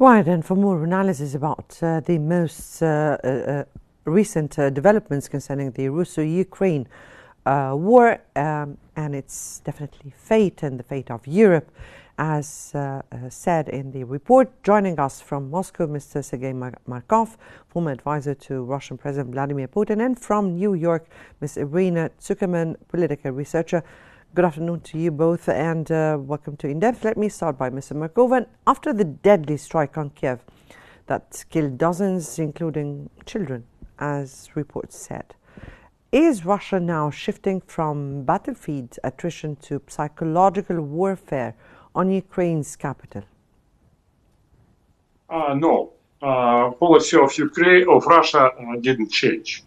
Right, and for more analysis about the most recent developments concerning the Russo-Ukraine war and its definitely fate and the fate of Europe, as said in the report. Joining us from Moscow, Mr. Sergey Markov, former advisor to Russian President Vladimir Putin, and from New York, Ms. Irina Tsukerman, political researcher. Good afternoon to you both, and welcome to In Depth. Let me start by Mr. Markov. After the deadly strike on Kiev that killed dozens, including children, as reports said, is Russia now shifting from battlefield attrition to psychological warfare on Ukraine's capital? No. Policy of Ukraine, of Russia didn't change.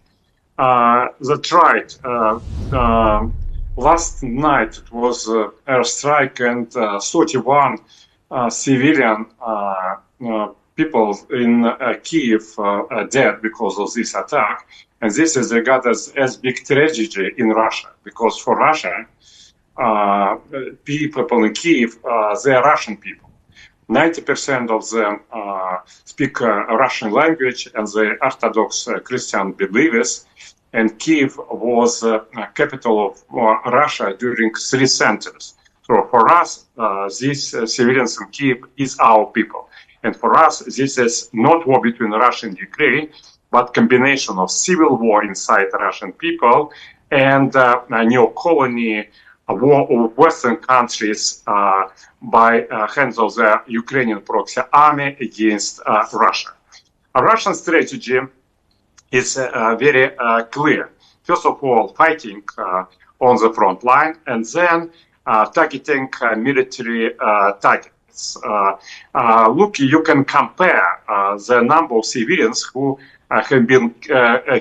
That's right. Last night it was airstrike and 31 civilian people in Kiev dead because of this attack. And this is regarded as big tragedy in Russia, because for Russia, people in Kiev, they are Russian people. 90% of them speak Russian language, and the Orthodox Christian believers. And Kiev was capital of Russia during 3 centuries. So for us, these civilians in Kiev is our people. And for us, this is not war between Russia and Ukraine, but combination of civil war inside Russian people and a new colony, a war of Western countries by hands of the Ukrainian proxy army against Russia. A Russian strategy is very clear. First of all, fighting on the front line, and then targeting military targets. Look, you can compare the number of civilians who have been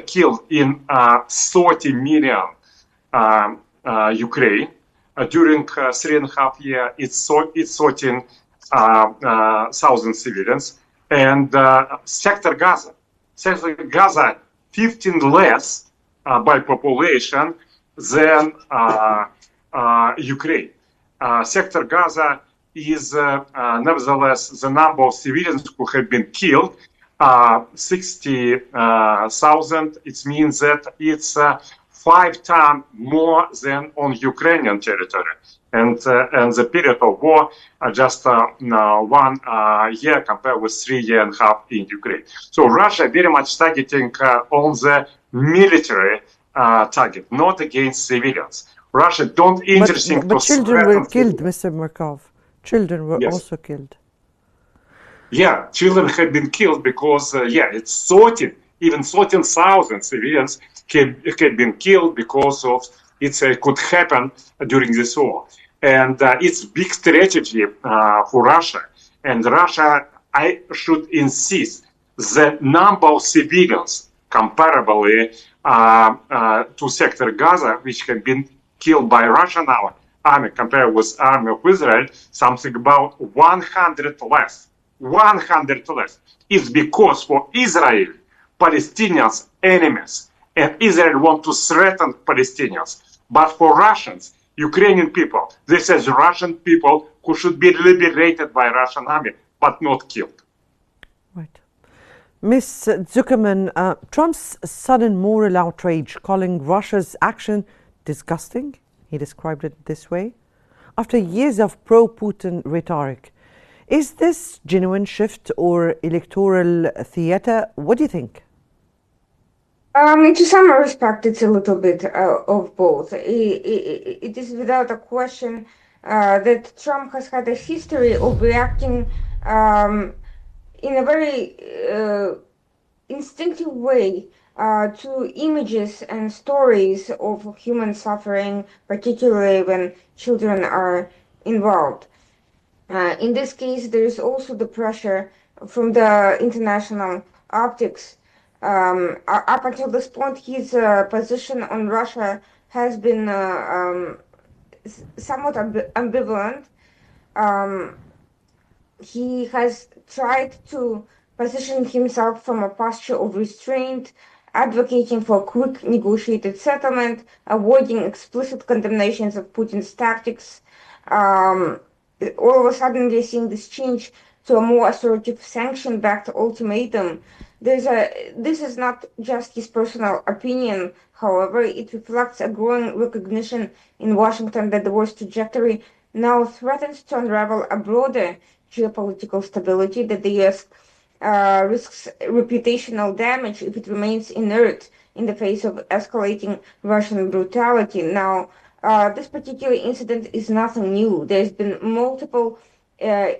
killed in 30 million Ukraine. During 3.5 years, it's 13,000 civilians. And Sector Gaza, 15 less by population than Ukraine. Sector Gaza is nevertheless the number of civilians who have been killed, 60,000. It means that it's 5 times more than on Ukrainian territory. And the period of war just 1 year compared with 3.5 years in Ukraine. So Russia very much targeting on the military target, not against civilians. Russia don't interesting. But children were killed, Mr. Markov. Children were also killed. Yeah, children have been killed because it's 13,000 civilians have been killed because of it could happen during this war. And it's big strategy for Russia. And Russia, I should insist, the number of civilians comparably to Sector Gaza, which have been killed by Russian army compared with army of Israel, something about 100 less. 100 less. It's because for Israel, Palestinians enemies, and Israel want to threaten Palestinians. But for Russians, Ukrainian people, this is Russian people who should be liberated by Russian army, but not killed. Right. Ms. Tsukerman, Trump's sudden moral outrage, calling Russia's action disgusting, he described it this way, after years of pro-Putin rhetoric. Is this genuine shift or electoral theater? What do you think? To some respect, it's a little bit of both. It is without a question that Trump has had a history of reacting in a very instinctive way to images and stories of human suffering, particularly when children are involved. In this case, there is also the pressure from the international optics. Up until this point, his position on Russia has been somewhat ambivalent. He has tried to position himself from a posture of restraint, advocating for quick negotiated settlement, avoiding explicit condemnations of Putin's tactics. All of a sudden, we're seeing this change to a more assertive sanction-backed ultimatum. This is not just his personal opinion, however, it reflects a growing recognition in Washington that the war's trajectory now threatens to unravel a broader geopolitical stability, that the U.S. Risks reputational damage if it remains inert in the face of escalating Russian brutality. Now, this particular incident is nothing new. There's been multiple many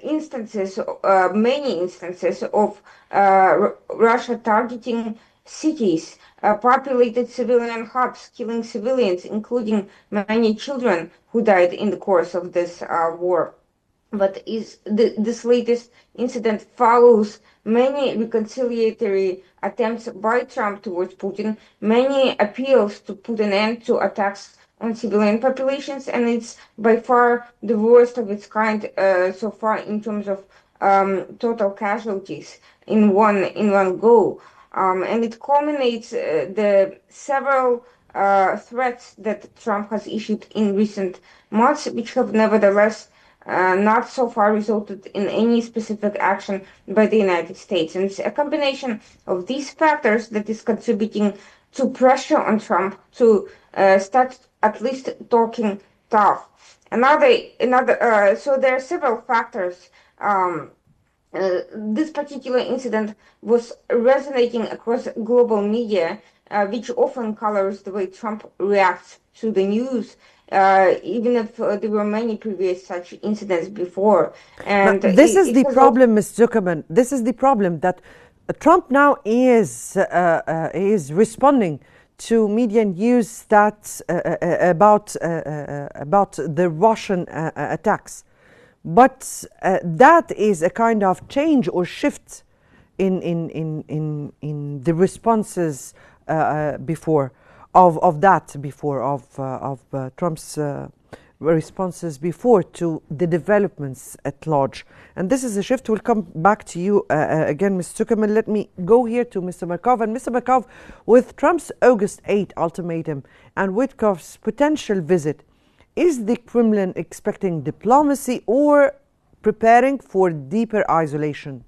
instances of Russia targeting cities, populated civilian hubs, killing civilians, including many children who died in the course of this war. But this latest incident follows many reconciliatory attempts by Trump towards Putin, many appeals to put an end to attacks on civilian populations, and it's by far the worst of its kind so far in terms of total casualties in one go. And it culminates the several threats that Trump has issued in recent months, which have nevertheless not so far resulted in any specific action by the United States. And it's a combination of these factors that is contributing to pressure on Trump to start at least talking tough. So there are several factors. This particular incident was resonating across global media, which often colors the way Trump reacts to the news, even if there were many previous such incidents before. And this is the problem, Ms. Tsukerman. This is the problem that Trump now is responding to media news that about the Russian attacks. But that is a kind of change or shift in the responses before Trump's responses before to the developments at large. And this is a shift. We'll come back to you again, Ms. Tsukerman. Let me go here to Mr. Markov. And Mr. Markov, with Trump's August 8 ultimatum and Witkoff's potential visit, is the Kremlin expecting diplomacy or preparing for deeper isolation?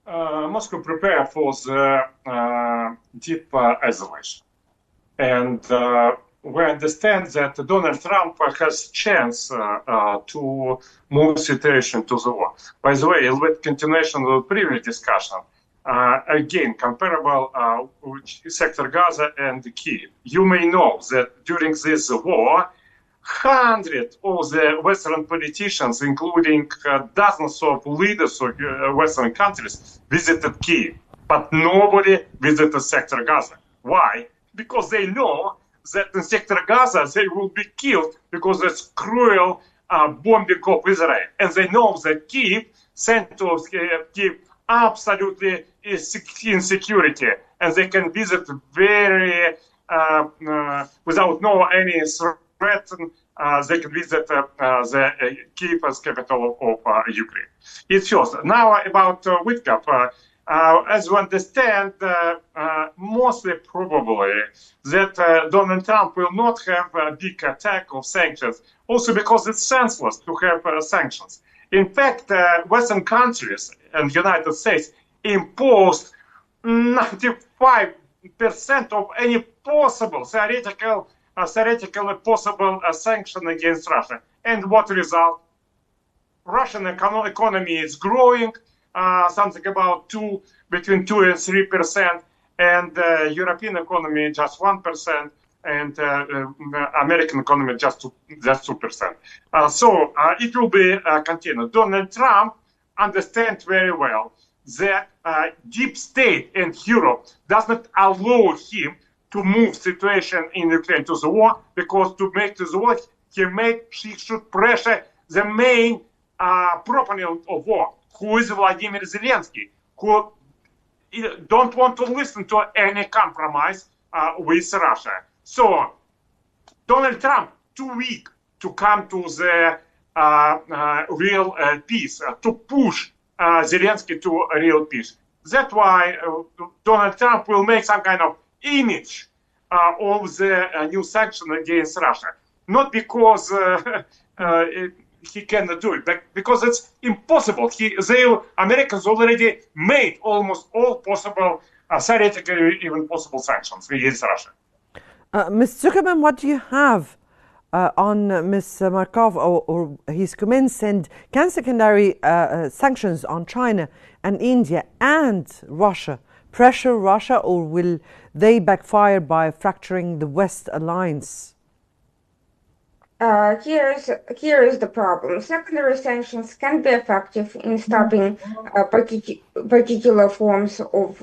Moscow prepare for the deep isolation. And we understand that Donald Trump has chance to move situation to the war. By the way, with continuation of the previous discussion, again, comparable sector Gaza and Kyiv. You may know that during this war, hundreds of the Western politicians, including dozens of leaders of Western countries, visited Kyiv, but nobody visited sector Gaza. Why? Because they know that in sector Gaza they will be killed because it's cruel bombing of Israel. And they know that Kyiv, center of Kyiv, absolutely is in security, and they can visit very without any threat. They can visit the Kyiv as capital of Ukraine. It's just now about Witkoff. As we understand, mostly probably that Donald Trump will not have a big attack of sanctions, also because it's senseless to have sanctions. In fact, Western countries and United States imposed 95% of any possible theoretically possible sanction against Russia. And what result? Russian economy is growing, something about between 2 and 3%, and European economy just 1%, and American economy just 2%. So it will be continued. Donald Trump understands very well that deep state in Europe does not allow him to move situation in Ukraine to the war, because to make to the war, he should pressure the main proponent of war, who is Vladimir Zelensky, who don't want to listen to any compromise with Russia. So Donald Trump too weak to come to the real peace, to push Zelensky to a real peace. That's why Donald Trump will make some kind of image of the new sanction against Russia. Not because he cannot do it because it's impossible. The Americans already made almost all possible, theoretically even possible sanctions against Russia. Ms. Tsukerman, what do you have on Ms. Markov or his comments, and can secondary sanctions on China and India and Russia pressure Russia, or will they backfire by fracturing the West alliance? Here is the problem. Secondary sanctions can be effective in stopping particular forms of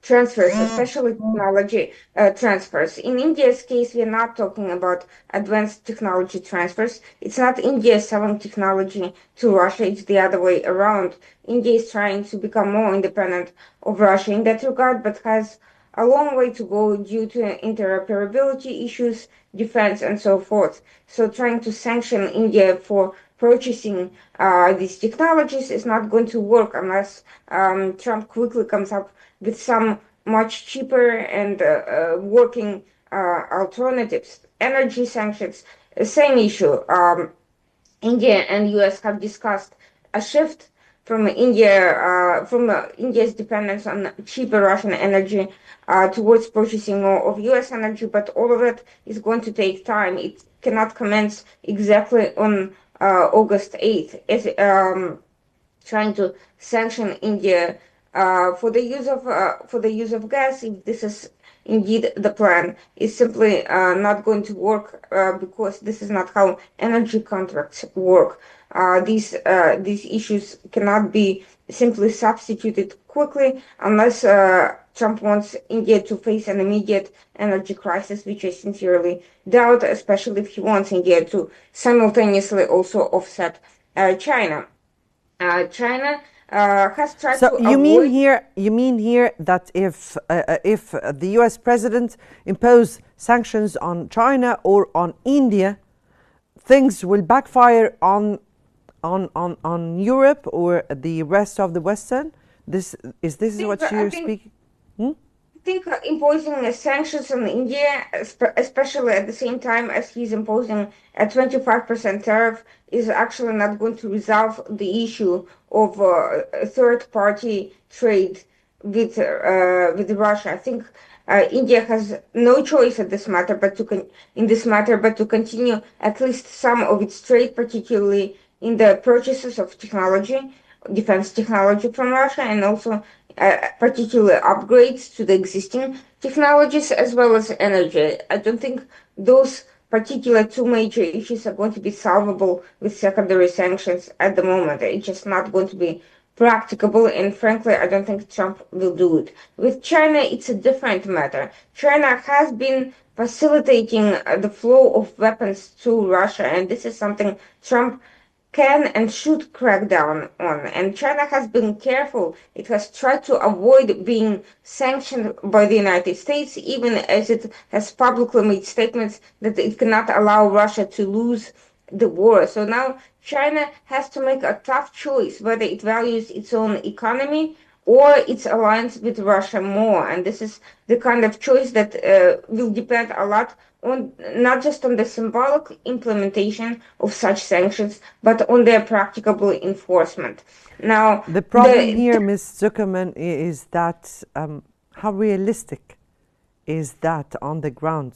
transfers, especially technology transfers. In India's case, we're not talking about advanced technology transfers. It's not India selling technology to Russia, it's the other way around. India is trying to become more independent of Russia in that regard, but has a long way to go due to interoperability issues, defense, and so forth. So trying to sanction India for purchasing these technologies is not going to work unless Trump quickly comes up with some much cheaper and working alternatives. Energy sanctions, same issue. India and US have discussed a shift from India's dependence on cheaper Russian energy towards purchasing more of US energy, but all of it is going to take time. It cannot commence exactly on August 8th. It's trying to sanction India for the use of gas. If this is indeed the plan, is simply not going to work because this is not how energy contracts work. These issues cannot be simply substituted quickly unless Trump wants India to face an immediate energy crisis, which I sincerely doubt, especially if he wants India to simultaneously also offset China. China has tried to you mean here that if the U.S. president impose sanctions on China or on India, things will backfire on Europe or the rest of the Western? This is what you're speaking? I think imposing sanctions on India, especially at the same time as he's imposing a 25% tariff, is actually not going to resolve the issue of third-party trade with Russia. I think India has no choice in this matter, but to continue at least some of its trade, particularly in the purchases of technology, defense technology from Russia, and also particular upgrades to the existing technologies as well as energy. I don't think those particular two major issues are going to be solvable with secondary sanctions at the moment. It's just not going to be practicable, and frankly, I don't think Trump will do it. With China, it's a different matter. China has been facilitating the flow of weapons to Russia, and this is something Trump can and should crack down on. And China has been careful. It has tried to avoid being sanctioned by the United States, even as it has publicly made statements that it cannot allow Russia to lose the war. So now China has to make a tough choice whether it values its own economy or its alliance with Russia more. And this is the kind of choice that will depend a lot on not just on the symbolic implementation of such sanctions, but on their practicable enforcement. Now, the problem here, Ms. Tsukerman, is that how realistic is that on the ground?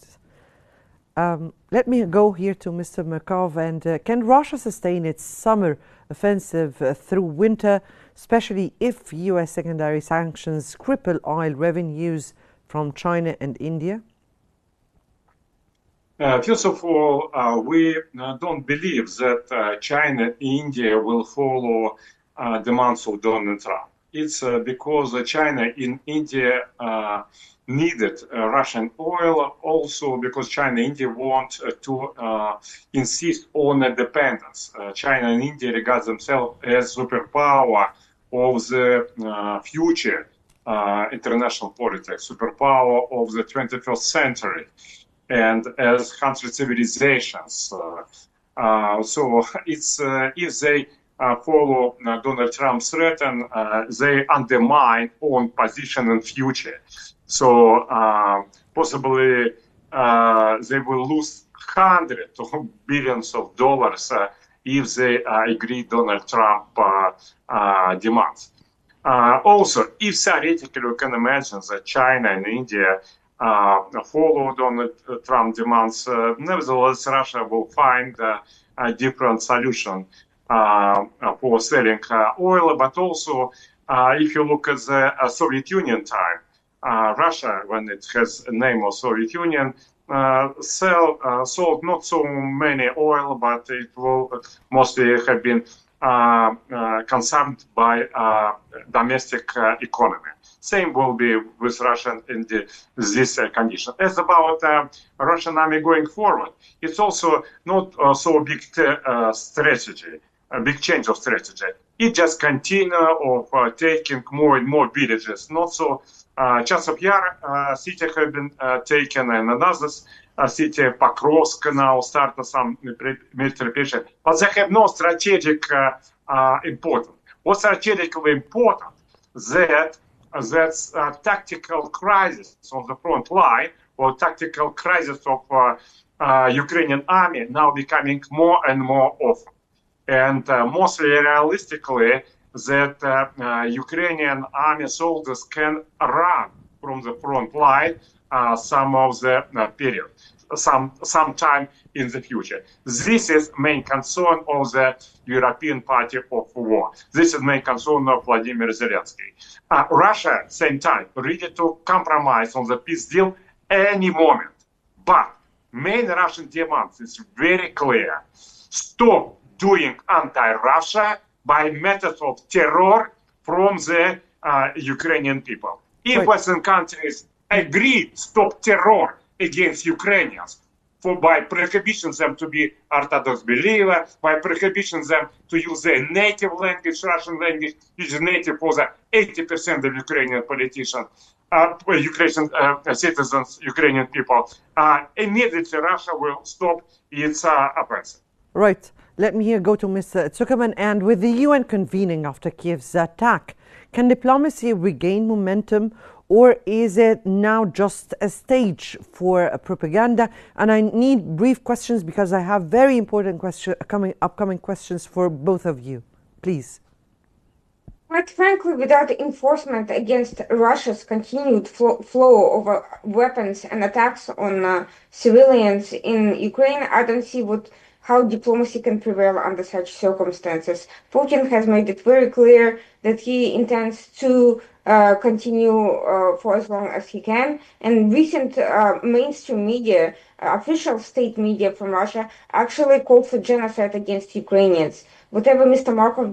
Let me go here to Mr. Markov. And can Russia sustain its summer offensive through winter, especially if U.S. secondary sanctions cripple oil revenues from China and India? First of all, we don't believe that China and India will follow the demands of Donald Trump. It's because China and India needed Russian oil, also because China and India want to insist on independence. China and India regard themselves as superpower of the future international politics, superpower of the 21st century, and as country civilizations. So it's if they follow Donald Trump's threat, and they undermine own position in future. So possibly they will lose hundreds of billions of dollars if they agree Donald Trump demands. Also, if theoretically we can imagine that China and India follow Donald Trump demands, nevertheless, Russia will find a different solution for selling oil. But also, if you look at the Soviet Union time, Russia, when it has a name of Soviet Union, sold not so many oil, but it will mostly have been consumed by domestic economy. Same will be with Russia in this condition. As about Russian army going forward, it's also not so big strategy, a big change of strategy. It just continue of taking more and more villages. Not so. Chasov Yar city have been taken, and another city, Pokrovsk, now start some military operation. But they have no strategic importance. What's strategically important that's tactical crisis on the front line, or tactical crisis of Ukrainian army now becoming more and more often. And mostly realistically, that Ukrainian army soldiers can run from the front line some of the period, sometime in the future. This is main concern of the European Party of War. This is main concern of Vladimir Zelensky. Russia, same time, ready to compromise on the peace deal any moment. But main Russian demand is very clear. Stop doing anti-Russia by methods of terror from the Ukrainian people. If Western countries agree stop terror against Ukrainians, by prohibiting them to be Orthodox believers, by prohibiting them to use their native language, Russian language, which is native for the 80% of Ukrainian politicians, Ukrainian citizens, Ukrainian people, immediately Russia will stop its offensive. Right. Let me here go to Mr. Tsukerman. And with the UN convening after Kiev's attack, can diplomacy regain momentum, or is it now just a stage for propaganda? And I need brief questions because I have very important upcoming questions for both of you. Please. Quite frankly, without enforcement against Russia's continued flow of weapons and attacks on civilians in Ukraine, I don't see how diplomacy can prevail under such circumstances. Putin has made it very clear that he intends to continue for as long as he can. And recent mainstream media, official state media from Russia, actually called for genocide against Ukrainians. Whatever Dr. Markov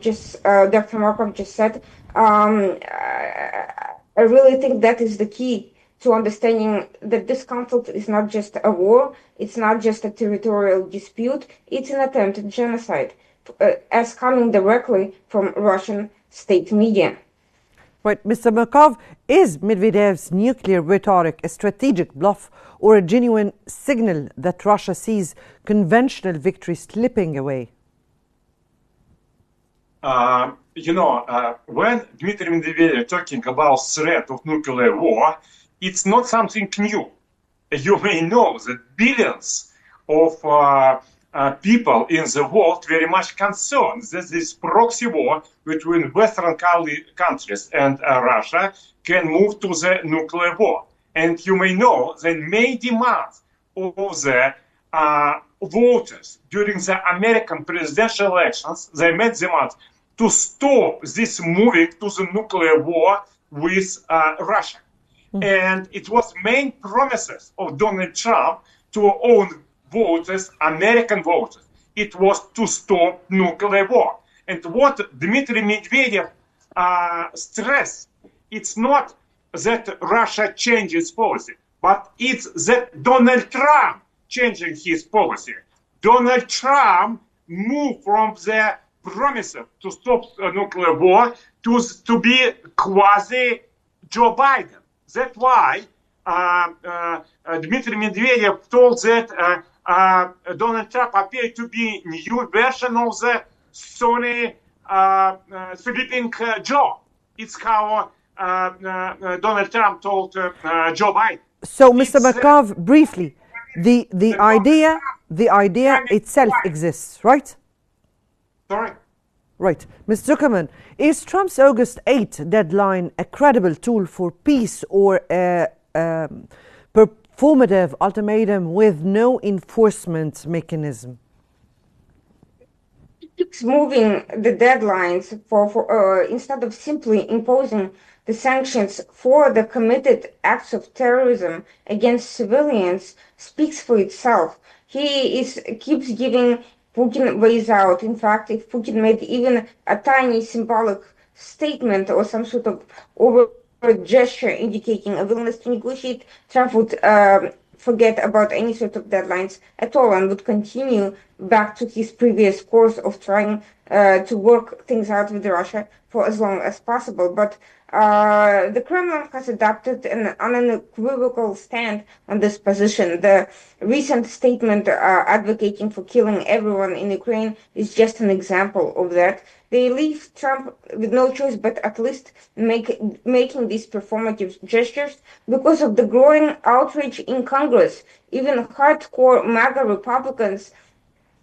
just said, I really think that is the key to understanding that this conflict is not just a war, it's not just a territorial dispute, it's an attempt at genocide, as coming directly from Russian state media. Right, Mr. Markov, is Medvedev's nuclear rhetoric a strategic bluff or a genuine signal that Russia sees conventional victory slipping away? When Dmitry Medvedev talking about threat of nuclear war, it's not something new. You may know that billions of people in the world very much concerned that this proxy war between Western countries and Russia can move to the nuclear war. And you may know the main demands of the voters during the American presidential elections, they made demands to stop this moving to the nuclear war with Russia. And it was main promises of Donald Trump to own voters, American voters. It was to stop nuclear war. And what Dmitry Medvedev stressed, it's not that Russia changes policy, but it's that Donald Trump changing his policy. Donald Trump moved from the promises to stop nuclear war to be quasi Joe Biden. That's why Dmitry Medvedev told that Donald Trump appeared to be a new version of the Sony sleeping Joe. It's how Donald Trump told Joe Biden. So, Mr. Markov, briefly, the idea the idea itself exists, right? Sorry? Right. Ms. Tsukerman, is Trump's August 8 deadline a credible tool for peace or a performative ultimatum with no enforcement mechanism? It keeps moving the deadlines for instead of simply imposing the sanctions for the committed acts of terrorism against civilians speaks for itself. Keeps giving Putin ways out. In fact, if Putin made even a tiny symbolic statement or some sort of overt gesture indicating a willingness to negotiate, Trump would forget about any sort of deadlines at all and would continue back to his previous course of trying to work things out with Russia for as long as possible. But the Kremlin has adopted an unequivocal stand on this position. The recent statement advocating for killing everyone in Ukraine is just an example of that. They leave Trump with no choice but at least making these performative gestures because of the growing outrage in Congress. Even hardcore MAGA Republicans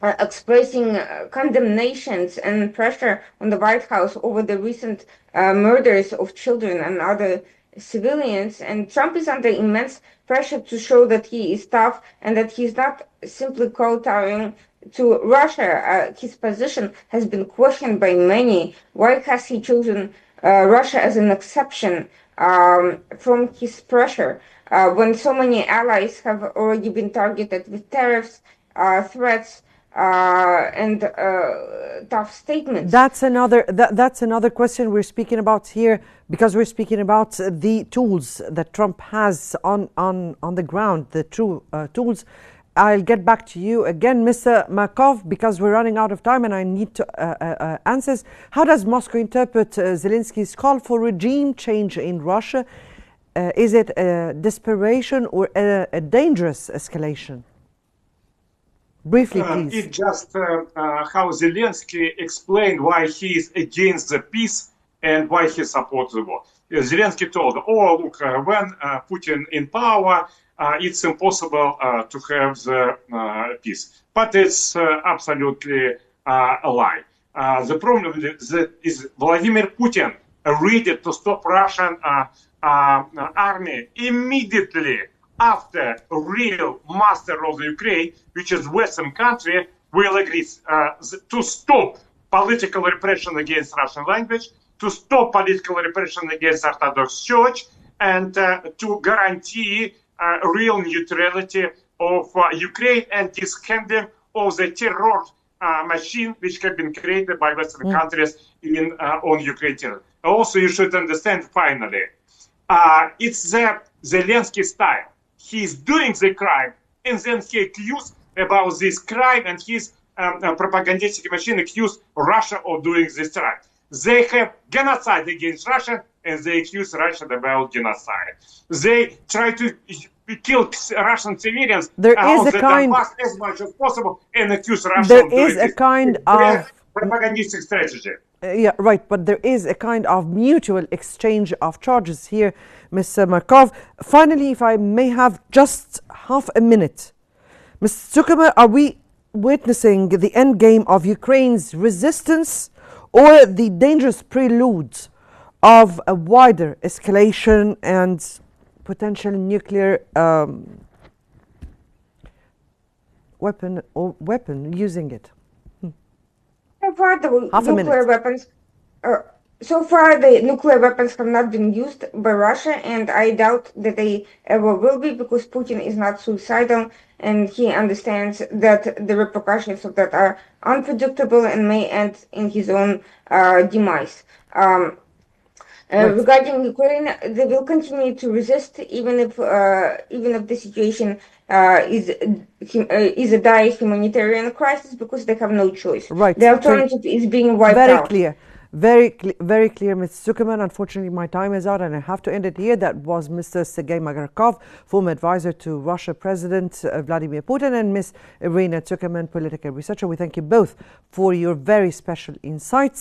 are expressing condemnations and pressure on the White House over the recent murders of children and other civilians. And Trump is under immense pressure to show that he is tough and that he's not simply kowtowing to Russia. His position has been questioned by many. Why has he chosen Russia as an exception from his pressure when so many allies have already been targeted with tariffs, threats, and tough statements? That's another question we're speaking about here, because we're speaking about the tools that Trump has on the ground, the true tools. I'll get back to you again, Mr. Markov, because we're running out of time and I need to answers. How does Moscow interpret Zelensky's call for regime change in Russia? Is it a desperation or a dangerous escalation? Briefly, please. It's just how Zelensky explained why he is against the peace and why he supports the war. Zelensky told, look, when Putin in power, it's impossible to have the peace. But it's absolutely a lie. The problem is Vladimir Putin ready to stop Russian army immediately after a real master of the Ukraine, which is Western country, will agree to stop political repression against Russian language, to stop political repression against Orthodox Church, and to guarantee real neutrality of Ukraine and dishandling of the terror machine which have been created by Western countries on Ukraine territory. Also, you should understand, finally, it's the Zelensky style. He's doing the crime, and then he accused about this crime, and his propagandistic machine accused Russia of doing this crime. They have genocide against Russia, and they accuse Russia about genocide. They try to kill Russian civilians there is a kind as much as possible and accuse Russia there of doing is a this. kind of propagandistic strategy. Yeah, right, but there is a kind of mutual exchange of charges here, Mr. Markov. Finally, if I may have just half a minute. Mr. Tsukerman, are we witnessing the end game of Ukraine's resistance or the dangerous prelude of a wider escalation and potential nuclear weapon using it? So far, the nuclear weapons have not been used by Russia, and I doubt that they ever will be, because Putin is not suicidal, and he understands that the repercussions of that are unpredictable and may end in his own demise. Regarding Ukraine, they will continue to resist, even if the situation is a dire humanitarian crisis, because they have no choice. Right. The alternative is being wiped out. Very clear, Ms. Tsukerman. Unfortunately, my time is out and I have to end it here. That was Mr. Sergey Markov, former advisor to Russia President Vladimir Putin, and Ms. Irina Tsukerman, political researcher. We thank you both for your very special insights.